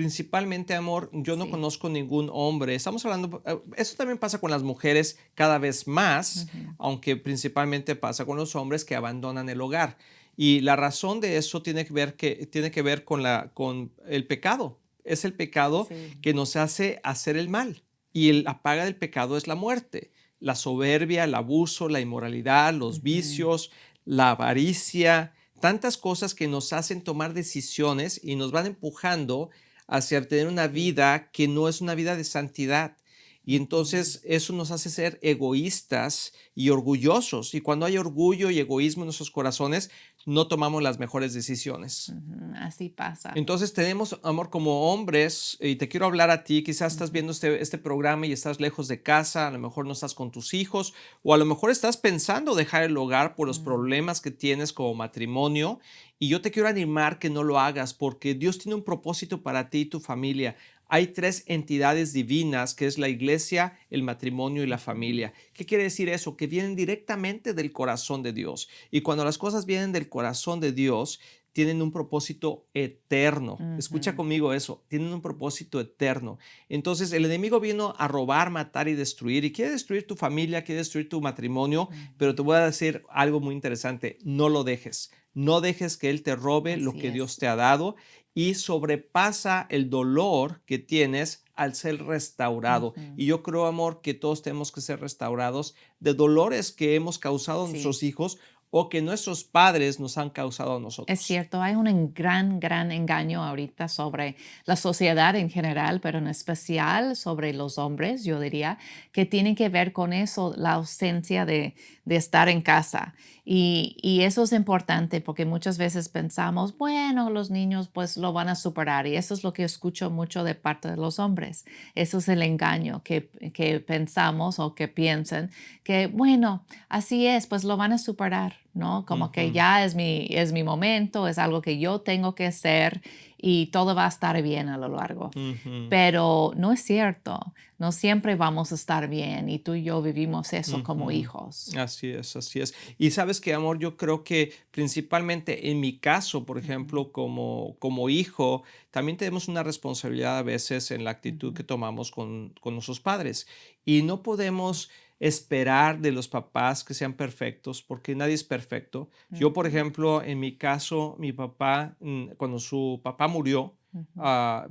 principalmente, amor, yo no Sí. conozco ningún hombre. Estamos hablando, eso también pasa con las mujeres cada vez más, Ujú. aunque principalmente pasa con los hombres que abandonan el hogar. Y la razón de eso tiene que ver con con el pecado. Es el pecado Sí. que nos hace hacer el mal. Y la paga del pecado es la muerte. La soberbia, el abuso, la inmoralidad, los Ujú. vicios, la avaricia, tantas cosas que nos hacen tomar decisiones y nos van empujando hacia tener una Sí. vida que no es una vida de santidad. Y Ujú. entonces eso nos hace ser egoístas y orgullosos. Y cuando hay orgullo y egoísmo en nuestros corazones, no tomamos las mejores decisiones. Ujú. Así pasa. Entonces tenemos, amor, como hombres, y te quiero hablar a ti, quizás estás Ujú. viendo este programa y estás lejos de casa, a lo mejor no estás con tus hijos, o a lo mejor estás pensando dejar el hogar por los Mm. problemas que tienes como matrimonio, y yo te quiero animar que no lo hagas, porque Dios tiene un propósito para ti y tu familia. Hay tres entidades divinas, que es la iglesia, el matrimonio y la Ujú. familia. ¿Qué quiere decir eso? Que vienen directamente del corazón de Dios. Y cuando las cosas vienen del corazón de Dios, tienen un propósito eterno. Escucha Ujú. conmigo eso, tienen un propósito eterno. Entonces el enemigo vino a robar, matar y destruir y quiere destruir tu familia, quiere destruir tu matrimonio, pero Ujú. te voy a decir algo muy interesante, no lo dejes. No dejes que Él te robe lo Así que Dios es. te ha dado y sobrepasa el dolor que tienes al ser restaurado. Ujú. Y yo creo, amor, que todos tenemos que ser restaurados de dolores que hemos causado a Sí. nuestros hijos o que nuestros padres nos han causado a Es nosotros. cierto, hay un gran engaño ahorita sobre la sociedad en general, pero en especial sobre los hombres, yo diría, que tienen que ver con eso, la ausencia de estar en casa. Y eso es importante porque muchas veces pensamos, bueno, los niños pues lo van a superar. Y eso es lo que escucho mucho de parte de los hombres. Eso es el engaño que pensamos o que piensan que, bueno, así es, pues lo van a superar, ¿no? Como que Ujú, ya es mi momento, es algo que yo tengo que hacer y todo va a estar bien a lo largo. ujú, Pero no es cierto, no siempre vamos a estar bien y tú y yo vivimos eso como ujú. hijos. Así es, así es. Y sabes que, amor, yo creo que principalmente en mi caso, por Ujú. ejemplo, como hijo, también tenemos una responsabilidad a veces en la actitud Ujú. que tomamos con nuestros padres. Y no podemos esperar de los papás que sean perfectos, porque nadie es perfecto. Yo, por Ujú. ejemplo, en mi caso, mi papá, cuando su papá murió, Ujú.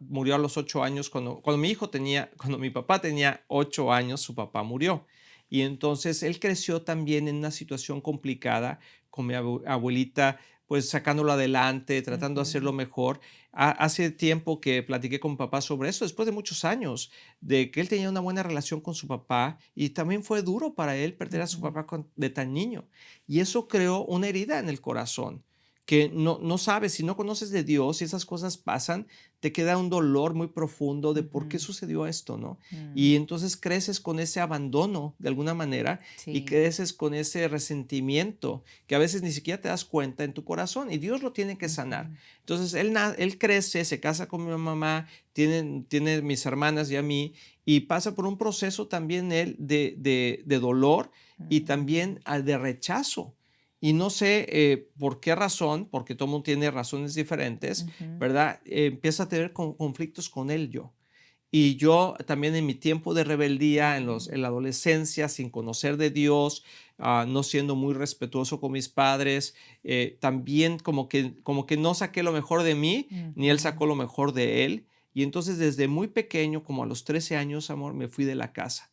murió a los 8 años, cuando mi papá tenía 8 años, su papá murió. Y entonces él creció también en una situación complicada con mi abuelita, pues sacándolo adelante, tratando de hacerlo Ujú. mejor. Hace tiempo que platiqué con mi papá sobre eso, después de muchos años, de que él tenía una buena relación con su papá y también fue duro para él perder a su Ujú. papá de tan niño. Y eso creó una herida en el corazón que no sabes, si no conoces de Dios y esas cosas pasan, te queda un dolor muy profundo de por qué Ujú. sucedió esto, ¿no? Mm. Y entonces creces con ese abandono de alguna manera y Sí. creces con ese resentimiento que a veces ni siquiera te das cuenta en tu corazón y Dios lo tiene que sanar. Ujú. Entonces él crece, se casa con mi mamá, tiene mis hermanas y a mí y pasa por un proceso también él de dolor y Mm. también de rechazo. Y no sé por qué razón, porque todo mundo tiene razones diferentes, Ujú. ¿verdad? Empieza a tener conflictos con él yo. Y yo también en mi tiempo de rebeldía, Mm. en la adolescencia, sin conocer de Dios, no siendo muy respetuoso con mis padres, también como que no saqué lo mejor de mí, ni él Ujú. sacó lo mejor de él. Y entonces desde muy pequeño, como a los 13 años, amor, me fui de la casa.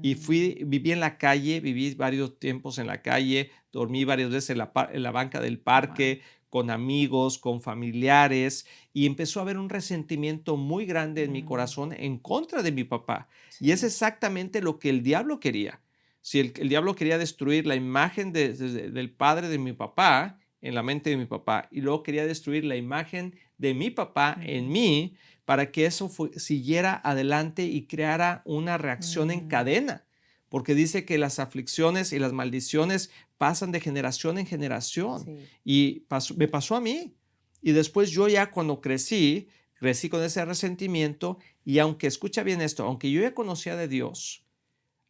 Y Mm. viví en la calle, viví varios tiempos en la calle, dormí varias veces en la banca del Wow. parque, con amigos, con familiares, y empezó a haber un resentimiento muy grande en mi Mm. corazón en contra de mi papá. Y es Sí. exactamente lo que el diablo quería. Si el diablo quería destruir la imagen del padre de mi papá en la mente de mi papá y luego quería destruir la imagen de mi papá en Ujú. mí para que eso siguiera adelante y creara una reacción en Mm. cadena. Porque dice que las aflicciones y las maldiciones pasan de generación en generación. Sí. Y me pasó a mí. Y después yo ya cuando crecí con ese resentimiento y aunque escucha bien esto, aunque yo ya conocía de Dios,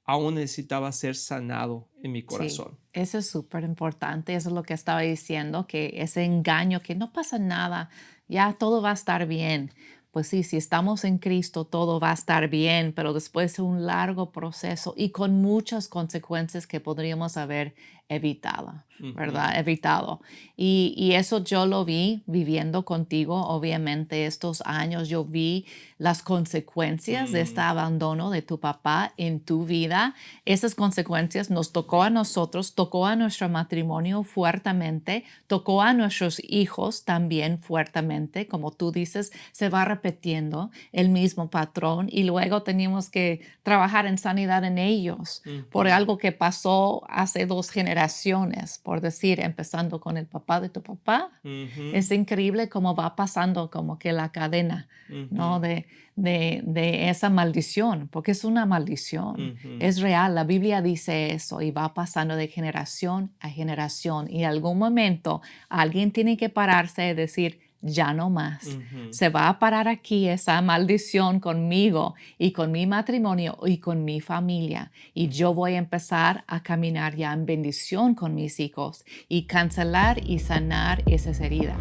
aún necesitaba ser sanado en mi Sí, corazón. eso es súper importante, eso es lo que estaba diciendo, que ese engaño, que no pasa nada, ya todo va a estar bien, pues sí, si estamos en Cristo, todo va a estar bien, pero después de un largo proceso y con muchas consecuencias que podríamos haber evitado, Ujú. ¿verdad? Evitado. Y eso yo lo vi viviendo contigo, obviamente, estos años yo vi las consecuencias de este Mm, abandono de tu papá en tu vida. Esas consecuencias nos tocó a nosotros, tocó a nuestro matrimonio fuertemente, tocó a nuestros hijos también fuertemente. Como tú dices, se va repitiendo el mismo patrón y luego tenemos que trabajar en sanidad en ellos por ujú, algo que pasó hace 2 generaciones, por decir, empezando con el papá de tu papá. ujú, Es increíble cómo va pasando como que la cadena, ¿no? ujú, De esa maldición, porque es una maldición, ujú, es real, la Biblia dice eso y va pasando de generación a generación y en algún momento alguien tiene que pararse y decir, ya no más. ujú. Se va a parar aquí esa maldición conmigo y con mi matrimonio y con mi familia. Y yo voy a empezar a caminar ya en bendición con mis hijos y cancelar y sanar esas heridas.